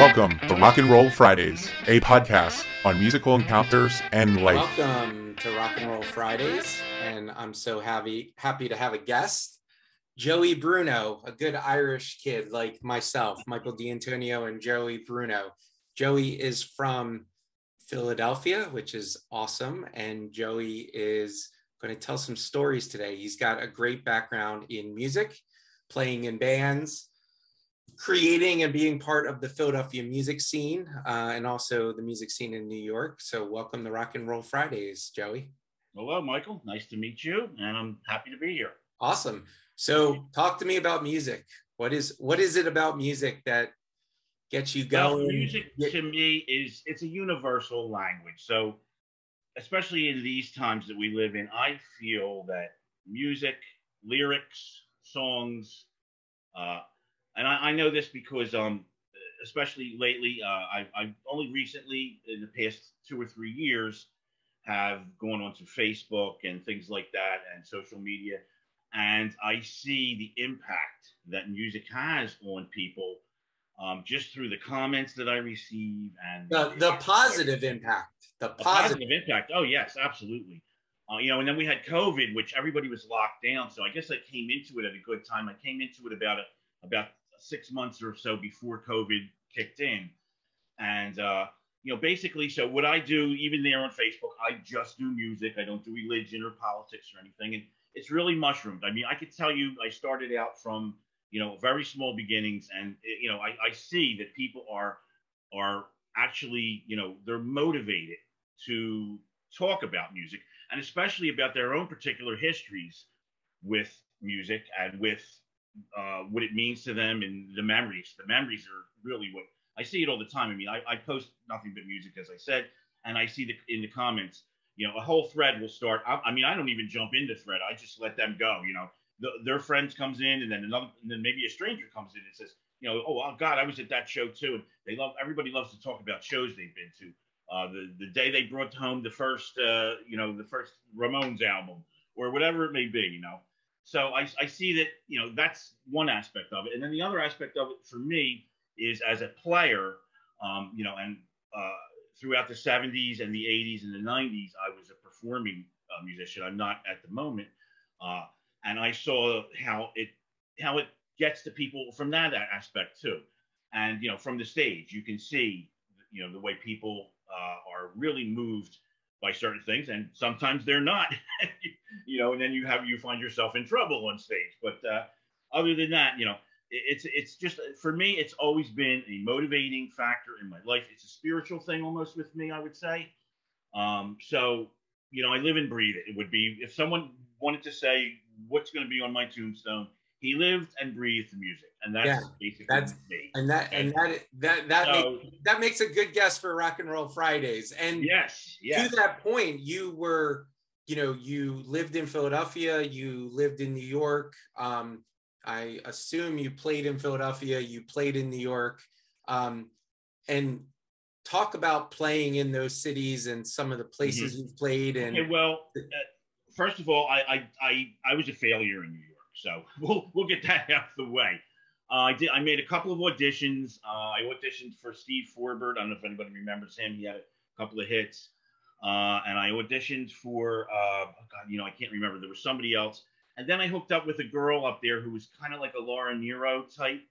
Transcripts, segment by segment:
Welcome to Rock and Roll Fridays, a podcast on musical encounters and life. Welcome to Rock and Roll Fridays, and I'm so happy to have a guest, Joey Bruno, a good Irish kid like myself, Michael D'Antonio and Joey Bruno. Joey is from Philadelphia, which is awesome, and Joey is going to tell some stories today. He's got a great background in music, playing in bands, creating and being part of the Philadelphia music scene, and also the music scene in New York. So welcome to Rock and Roll Fridays, Joey. Hello, Michael. Nice to meet you, and I'm happy to be here. Awesome. So talk to me about music. What is it about music that gets you going? Well, music to me it's a universal language. So especially in these times that we live in, I feel that music, lyrics, songs, and I know this because, especially lately, I've only recently, in the past 2 or 3 years, have gone onto Facebook and things like that and social media. And I see the impact that music has on people just through the comments that I receive and the positive impact. The positive impact. Oh, yes, absolutely. And then we had COVID, which everybody was locked down. So I guess I came into it at a good time. I came into it about 6 months or so before COVID kicked in. And, basically, so what I do, even there on Facebook, I just do music. I don't do religion or politics or anything. And it's really mushroomed. I mean, I could tell you, I started out from, very small beginnings. And, I see that people are actually, they're motivated to talk about music, and especially about their own particular histories with music and with what it means to them and the memories. The memories are really what I see it all the time. I mean, I post nothing but music, as I said, and I see in the comments, a whole thread will start. I mean, I don't even jump into thread. I just let them go. Their friends comes in, and then maybe a stranger comes in and says, oh God, I was at that show too. And everybody loves to talk about shows they've been to. The day they brought home the first Ramones album or whatever it may be, So I see that, that's one aspect of it. And then the other aspect of it for me is as a player, and throughout the 70s and the 80s and the 90s, I was a performing musician. I'm not at the moment. And I saw how it gets to people from that aspect too. And, from the stage, you can see, the way people are really moved by certain things, and sometimes they're not, and then you find yourself in trouble on stage. But other than that, it's just, for me, it's always been a motivating factor in my life. It's a spiritual thing almost with me, I would say. So, I live and breathe it. It would be, if someone wanted to say what's going to be on my tombstone, he lived and breathed music, and that's basically me. And that makes a good guess for Rock and Roll Fridays. And yes. To that point, you were, you lived in Philadelphia, you lived in New York. I assume you played in Philadelphia, you played in New York, and talk about playing in those cities and some of the places you've played. And okay, well, first of all, I was a failure in New York. So we'll get that out of the way. I made a couple of auditions. I auditioned for Steve Forbert. I don't know if anybody remembers him. He had a couple of hits. And I auditioned for, I can't remember. There was somebody else. And then I hooked up with a girl up there who was kind of like a Laura Nyro type.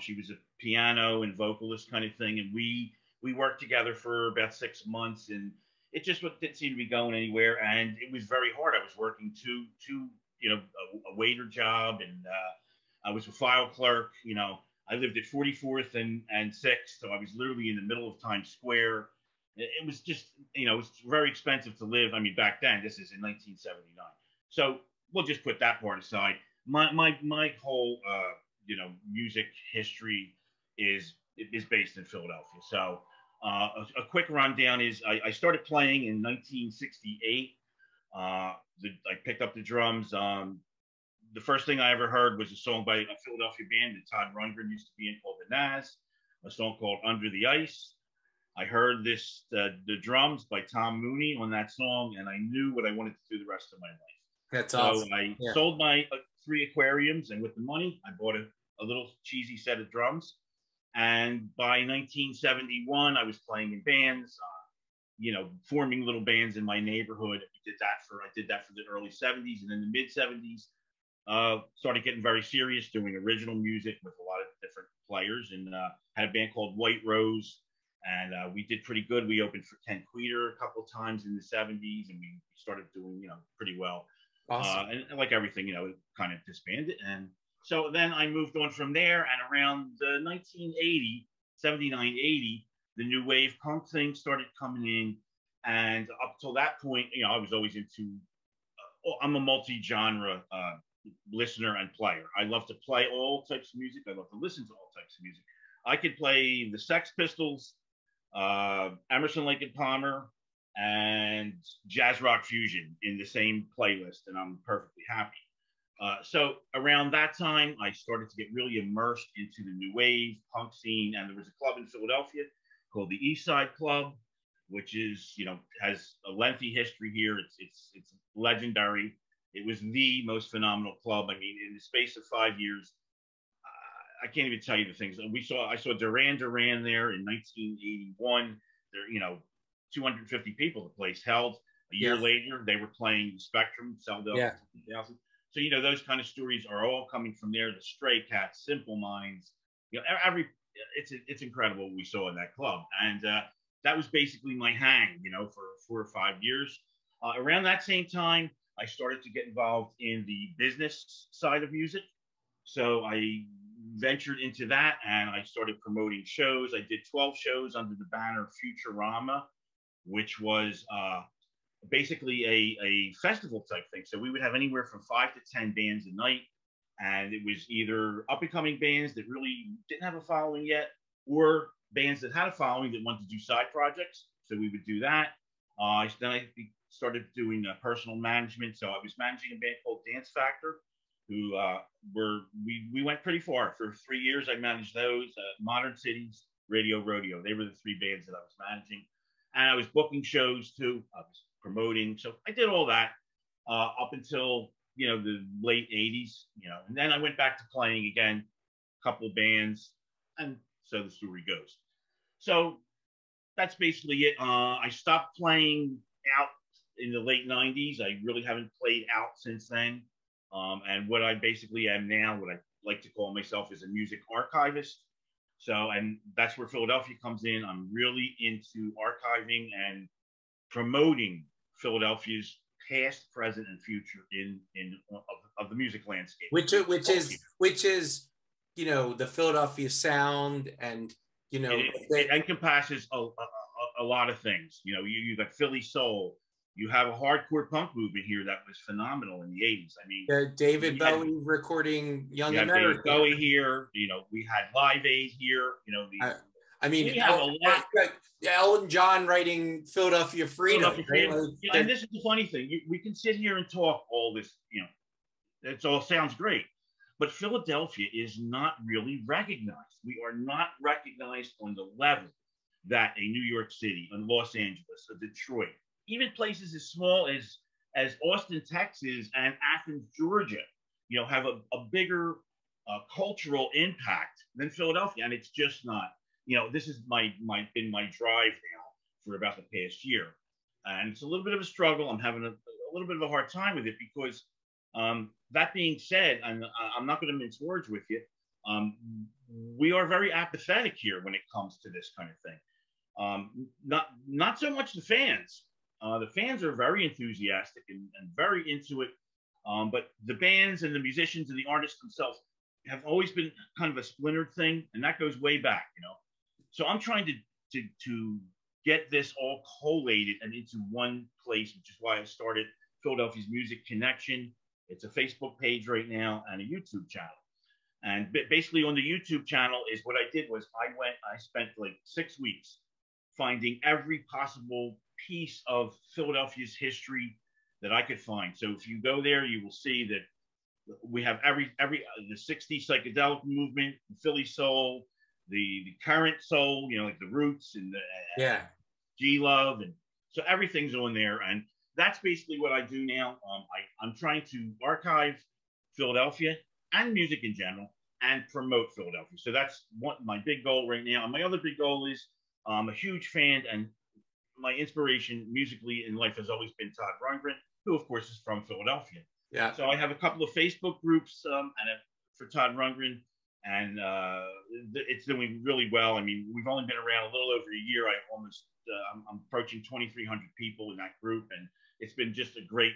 She was a piano and vocalist kind of thing. And we worked together for about 6 months. And it just didn't seem to be going anywhere. And it was very hard. I was working a waiter job, and I was a file clerk. I lived at 44th and 6th, so I was literally in the middle of Times Square. It was just, it was very expensive to live. I mean, back then, this is in 1979. So we'll just put that part aside. My whole, music history is based in Philadelphia. So a quick rundown is I started playing in 1968. I picked up the drums. The first thing I ever heard was a song by a Philadelphia band that Todd Rundgren used to be in called the Nas, a song called Under the Ice. I heard the drums by Tom Mooney on that song, and I knew what I wanted to do the rest of my life. That's awesome. So I sold my 3 aquariums, and with the money, I bought a little cheesy set of drums. And by 1971, I was playing in bands, forming little bands in my neighborhood. I did that for the early 70s, and in the mid 70s, started getting very serious, doing original music with a lot of different players, and had a band called White Rose, and we did pretty good. We opened for Ken Queter a couple of times in the 70s, and we started doing pretty well. Awesome. And like everything, it kind of disbanded. And so then I moved on from there, and around 1980, 79, 80, the new wave punk thing started coming in. And up till that point, I was always into, I'm a multi-genre listener and player. I love to play all types of music. I love to listen to all types of music. I could play the Sex Pistols, Emerson, Lake and Palmer, and jazz rock fusion in the same playlist, and I'm perfectly happy. So around that time, I started to get really immersed into the new wave punk scene, and there was a club in Philadelphia called the East Side Club, which is, has a lengthy history here. It's legendary. It was the most phenomenal club. I mean, in the space of 5 years, I can't even tell you the things I saw Duran Duran there in 1981. There, 250 people the place held. A year later, they were playing Spectrum, sold out 2,000. So, those kind of stories are all coming from there. The Stray Cats, Simple Minds, it's incredible what we saw in that club. And that was basically my hang, for 4 or 5 years. Around that same time, I started to get involved in the business side of music. So I ventured into that, and I started promoting shows. I did 12 shows under the banner Futurama, which was basically a festival type thing. So we would have anywhere from 5 to 10 bands a night. And it was either up and coming bands that really didn't have a following yet, or bands that had a following that wanted to do side projects. So we would do that. Then I started doing personal management. So I was managing a band called Dance Factor, who we went pretty far. For 3 years, I managed those. Modern Cities, Radio Rodeo. They were the 3 bands that I was managing. And I was booking shows too. I was promoting. So I did all that up until, the late 80s, and then I went back to playing again, a couple of bands, and so the story goes. So that's basically it. I stopped playing out in the late 90s. I really haven't played out since then. And what I basically am now, what I like to call myself, is a music archivist. So, and that's where Philadelphia comes in. I'm really into archiving and promoting Philadelphia's past, present, and future of the music landscape. Which is the Philadelphia sound, and it encompasses a lot of things. You got Philly soul. You have a hardcore punk movement here that was phenomenal in the 80s. I mean, David Bowie recording Young America. David Bowie here. We had Live Aid here. Elton John writing Philadelphia Freedom. And this is the funny thing. We can sit here and talk all this, it all sounds great, but Philadelphia is not really recognized. We are not recognized on the level that a New York City, a Los Angeles, a Detroit, even places as small as Austin, Texas, and Athens, Georgia, have a bigger cultural impact than Philadelphia. And it's just not. This is been my drive now for about the past year, and it's a little bit of a struggle. I'm having a little bit of a hard time with it because, that being said, and I'm not going to mince words with you, we are very apathetic here when it comes to this kind of thing. Not so much the fans. The fans are very enthusiastic and very into it, but the bands and the musicians and the artists themselves have always been kind of a splintered thing, and that goes way back, So I'm trying to get this all collated and into one place, which is why I started Philadelphia's Music Connection. It's a Facebook page right now and a YouTube channel. And basically on the YouTube channel is what I did was I spent like 6 weeks finding every possible piece of Philadelphia's history that I could find. So if you go there, you will see that we have the 60s psychedelic movement, the Philly soul, the current soul, like the Roots and the G-Love, and so everything's on there. And that's basically what I do now. I'm trying to archive Philadelphia and music in general, and promote Philadelphia. So that's my big goal right now. And my other big goal is I'm a huge fan, and my inspiration musically in life has always been Todd Rundgren, who of course is from Philadelphia. Yeah. So I have a couple of Facebook groups for Todd Rundgren, and it's doing really well. I mean, we've only been around a little over a year. I'm approaching 2,300 people in that group, and it's been just a great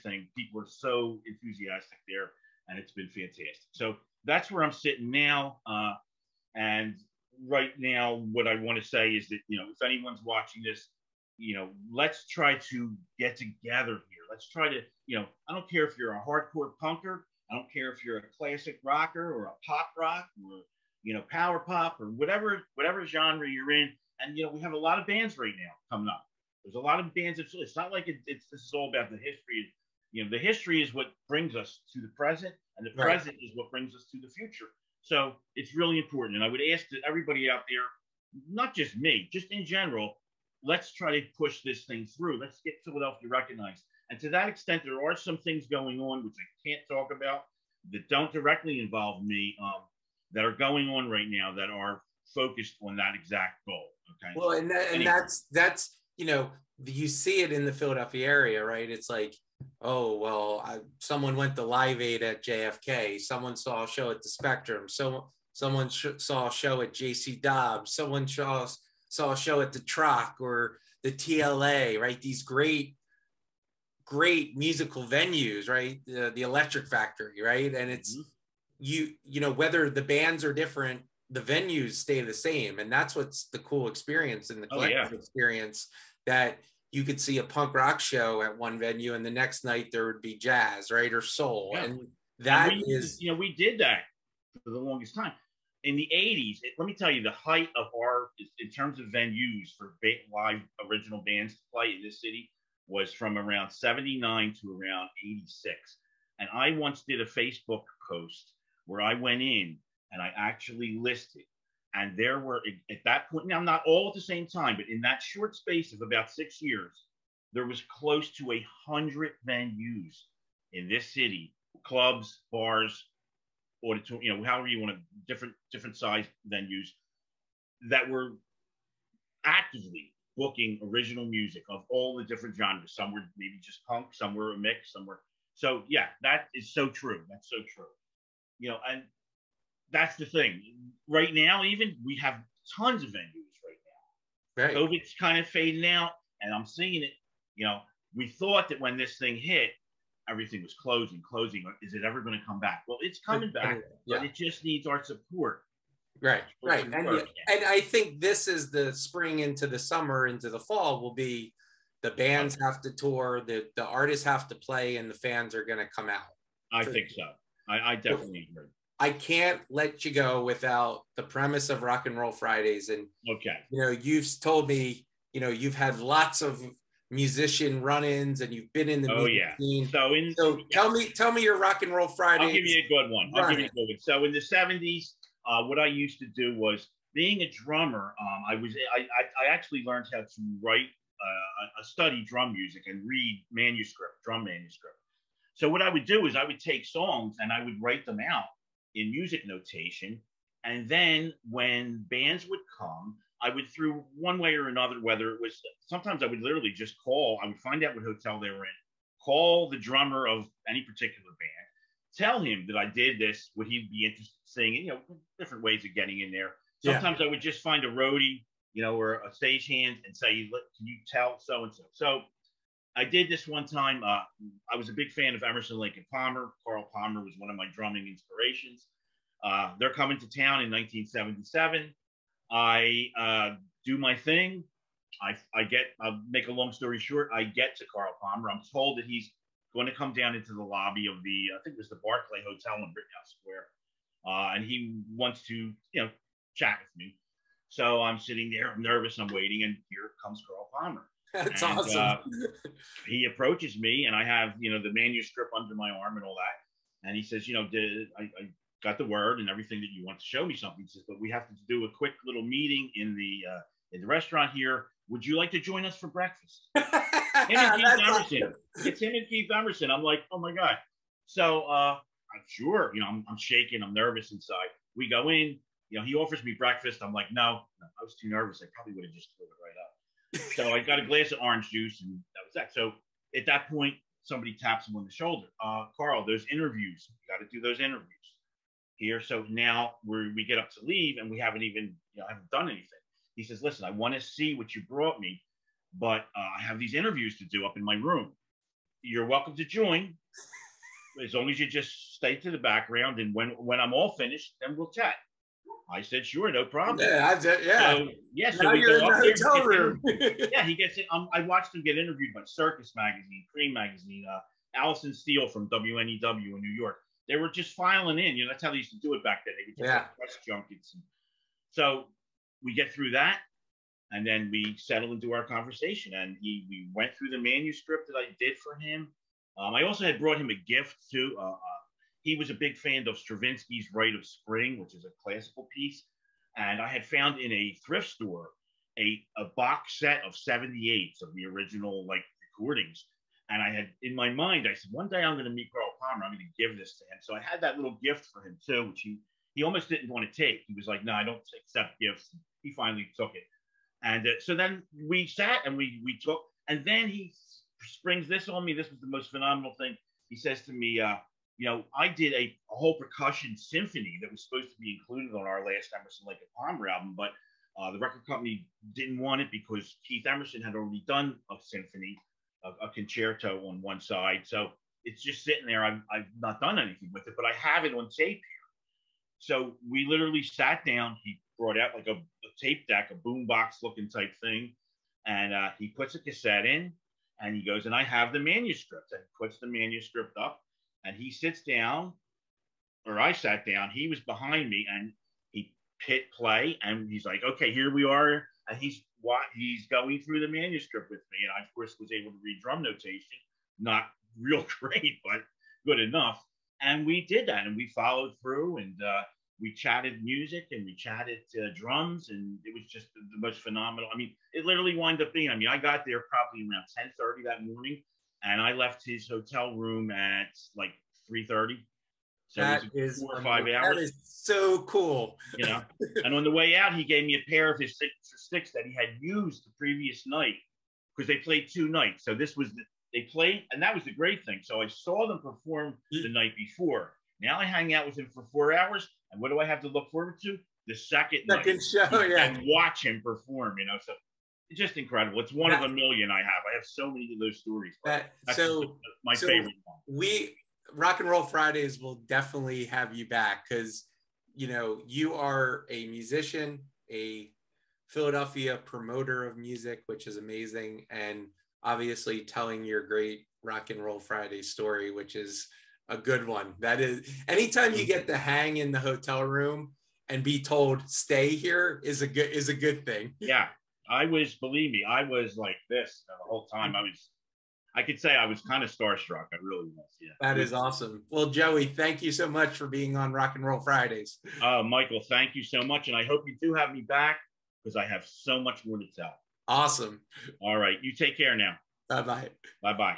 thing. People are so enthusiastic there, and it's been fantastic. So that's where I'm sitting now. And right now, what I want to say is that, if anyone's watching this, let's try to get together here. Let's try to, I don't care if you're a hardcore punker. I don't care if you're a classic rocker or a pop rock or, power pop or whatever genre you're in. And, we have a lot of bands right now coming up. There's a lot of bands. It's not like this is all about the history. The history is what brings us to the present, and the present is what brings us to the future. So it's really important. And I would ask that everybody out there, not just me, just in general, let's try to push this thing through. Let's get Philadelphia recognized. And to that extent, there are some things going on which I can't talk about that don't directly involve me, that are going on right now that are focused on that exact goal. Okay. Well, and Anyway. that's you see it in the Philadelphia area, right? It's like, oh well, someone went to Live Aid at JFK. Someone saw a show at the Spectrum. So someone saw a show at JC Dobbs. Someone saw a show at the Troc or the TLA, right? These great musical venues, right? The Electric Factory, right? And it's whether the bands are different, the venues stay the same, and that's what's the cool experience and the collective experience, that you could see a punk rock show at one venue and the next night there would be jazz, right, or soul. And that is we did that for the longest time in the 80s. Let me tell you, the height of in terms of venues for live original bands to play in this city was from around 79 to around 86. And I once did a Facebook post where I went in and I actually listed, and there were, at that point, now not all at the same time, but in that short space of about 6 years, there was close to 100 venues in this city, clubs, bars, auditorium, however you want to, different size venues that were actively booking original music of all the different genres. Some were maybe just punk, some were a mix, some were. So yeah, that is so true. That's so true. And that's the thing. Right now, even we have tons of venues right now. Right. COVID's kind of fading out, and I'm seeing it. We thought that when this thing hit, everything was closing. Is it ever going to come back? Well, it's coming back, but it just needs our support. Right. And I think this is the spring into the summer, into the fall will be the bands have to tour, the artists have to play, and the fans are going to come out. I think so. I definitely agree. I can't let you go without the premise of Rock and Roll Fridays. And, you've told me, you've had lots of musician run-ins and you've been in the music scene. So tell me your Rock and Roll Fridays. I'll give you a good one. So in the 70s, what I used to do was, being a drummer, I actually learned how to write, study drum music and read drum manuscript. So what I would do is I would take songs and I would write them out in music notation. And then when bands would come, I would, through one way or another, whether it was, sometimes I would literally just I would find out what hotel they were in, call the drummer of any particular band, tell him that I did this, would he be interested in singing, different ways of getting in there. Sometimes I would just find a roadie, or a stagehand and say, can you tell so-and-so? So I did this one time. I was a big fan of Emerson, Lake and Palmer. Carl Palmer was one of my drumming inspirations. They're coming to town in 1977. I do my thing. I'll make a long story short, I get to Carl Palmer. I'm told that he's going to come down into the lobby of I think it was the Barclay Hotel in Rittenhouse Square. And he wants to, chat with me. So I'm sitting there, I'm nervous, I'm waiting, and here comes Carl Palmer. That's awesome. He approaches me, and I have, the manuscript under my arm and all that. And he says, I got the word and everything that you want to show me something. He says, but we have to do a quick little meeting in the restaurant here. Would you like to join us for breakfast? Him and Keith Emerson. Awesome. It's him and Keith Emerson. I'm like, oh my God. So I I'm sure, I'm shaking, I'm nervous inside. We go in, he offers me breakfast. I'm like, no, I was too nervous. I probably would have just threw it right up. So I got a glass of orange juice, and that was that. So at that point, somebody taps him on the shoulder. Carl, those interviews, you got to do those interviews here. So now we get up to leave, and we haven't even, haven't done anything. He says, listen, I want to see what you brought me, but I have these interviews to do up in my room. You're welcome to join, as long as you just stay to the background, and when I'm all finished, then we'll chat. I said, sure, no problem. Yeah, So we go up there. Hotel room. Yeah, he gets it. I watched him get interviewed by Circus Magazine, Cream Magazine, Allison Steele from WNEW in New York. They were just filing in. That's how they used to do it back then. They would just have press junkets. So we get through that, and then we settle into our conversation. And we went through the manuscript that I did for him. I also had brought him a gift too. He was a big fan of Stravinsky's Rite of Spring, which is a classical piece. And I had found in a thrift store a box set of 78s of the original recordings. And I had in my mind, I said, one day I'm going to meet Carl Palmer. I'm going to give this to him. So I had that little gift for him too, which he almost didn't want to take. He was like, no, I don't accept gifts. He finally took it. And so then we sat and we took, and then he springs this on me. This was the most phenomenal thing. He says to me, I did a whole percussion symphony that was supposed to be included on our last Emerson, Lake and Palmer album, but the record company didn't want it because Keith Emerson had already done a symphony, a concerto on one side. So it's just sitting there. I've not done anything with it, but I have it on tape here. So we literally sat down. He brought out a tape deck, a boombox looking type thing, and he puts a cassette in, and he goes, and I have the manuscript, and he puts the manuscript up, and he sits down, or I sat down. He was behind me, and he hit play, and he's like, okay, here we are. And he's going through the manuscript with me. And I, of course, was able to read drum notation. Not real great, but good enough. And we did that, and we followed through, and we chatted music, and we chatted drums, and it was just the most phenomenal. I mean, it literally wound up being, I got there probably around 10:30 that morning, and I left his hotel room at 3:30. So that it was is 4 or 5 hours. That is so cool. And on the way out, he gave me a pair of his signature sticks that he had used the previous night, because they played 2 nights. So this was they played, and that was the great thing. So I saw them perform the night before. Now I hang out with him for 4 hours, and what do I have to look forward to? The second night show, and watch him perform. So it's just incredible. It's one of a million I have. I have so many of those stories. That's my favorite one. Rock and Roll Fridays will definitely have you back, because you are a musician, a Philadelphia promoter of music, which is amazing, and obviously telling your great Rock and Roll Friday story, which is a good one. That is, anytime you get to hang in the hotel room and be told stay here is a good thing. Yeah, believe me, I was like this the whole time. I could say I was kind of starstruck. I really was. Yeah. That is awesome. Well, Joey, thank you so much for being on Rock and Roll Fridays. Michael, thank you so much. And I hope you do have me back, because I have so much more to tell. Awesome. All right. You take care now. Bye-bye. Bye-bye.